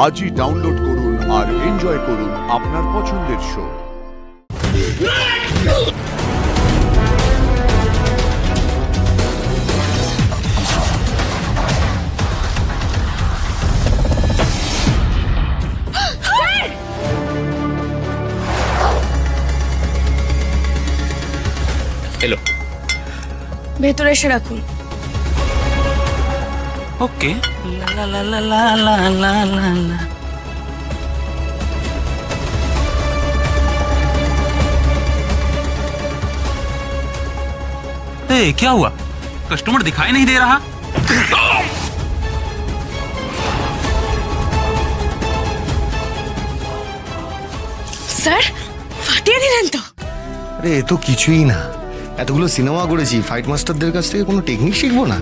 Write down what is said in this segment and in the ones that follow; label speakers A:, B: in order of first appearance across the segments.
A: আজই ডাউনলোড করুন আর এনজয় করুন আপনার পছন্দের শো।
B: हेलो
C: ভেতরে এসে রাখুন।
B: ओके ला ला ला ला ला ला ला ला ला। ए, क्या हुआ? कस्टमर दिखाई नहीं दे रहा।
C: স্যার ফাটিয়ে দিলেন তো?
D: আরে এ তো কিছুই না, এতগুলো সিনেমা করেছি, ফাইট মাস্টারদের কাছ থেকে কোনো টেকনিক শিখবো না?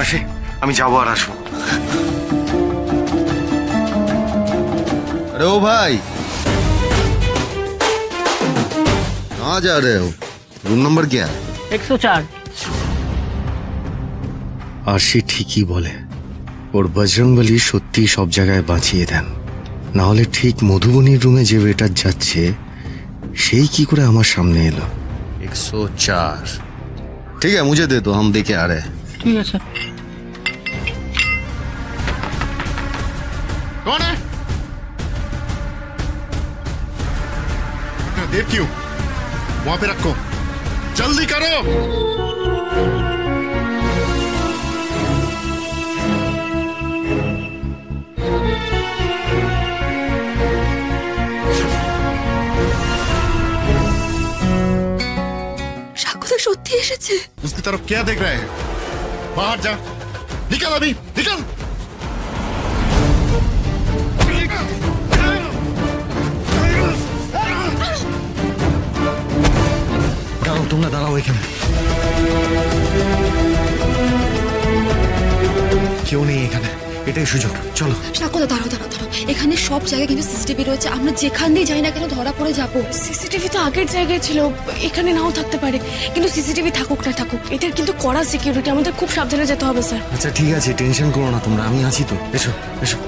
D: আসে, আমি যাবো আর আসবো। अरे ओ भाई, कहाँ जा रहे हो? रूम नंबर क्या है?
E: 104।
D: আরশি ঠিকই বলে, ওর বজরংবলী সত্যি সব জায়গায় বাঁচিয়ে দেন, না হলে ঠিক মধুবনীর রুমে যে ওয়েটার যাচ্ছে সেই কি করে আমার সামনে এলো। 104। ঠিক আছে, মুझे दे दो, हम देके आ रहे हैं।
E: ठीक है सर।
F: कौन है? देर क्यों? वहां पे रखो, जल्दी करो।
C: সাকুদা সত্যি এসেছে।
F: उसकी तरफ क्या देख रहे हैं? बाहर जा, निकल अभी, निकल।
D: দাঁড়াও, তোমরা দাঁড়াও এখানে, কেউ নেই এখানে, এটাই সুযোগ, চলো।
C: সাকুদা দাঁড়াও দাঁড়াও দাঁড়াও, এখানে সব জায়গায় কিন্তু সিসিটিভি রয়েছে, আমরা যেখান দিয়ে যাই না কেন ধরা পড়ে যাবো। সিসিটিভি তো আগের জায়গায় ছিল, এখানে নাও থাকতে পারে, কিন্তু সিসিটিভি থাকুক না থাকুক এদের কিন্তু কড়া সিকিউরিটি, আমাদের খুব সাবধানে যেতে হবে স্যার।
D: আচ্ছা ঠিক আছে, টেনশন করো না তোমরা, আমি আছি তো, এসো এসো।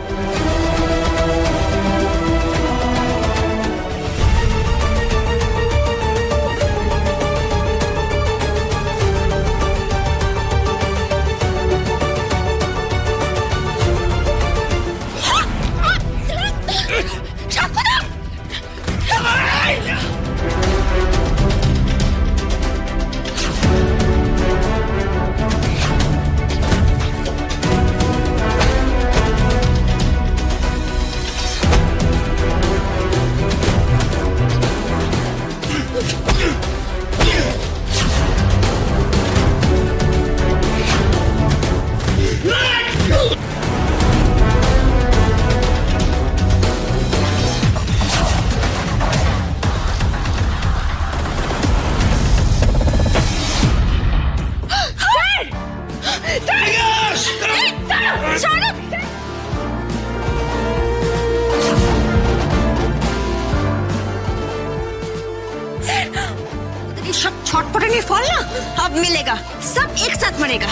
C: सब छटपटाने फल ना अब मिलेगा, सब एक साथ मरेगा।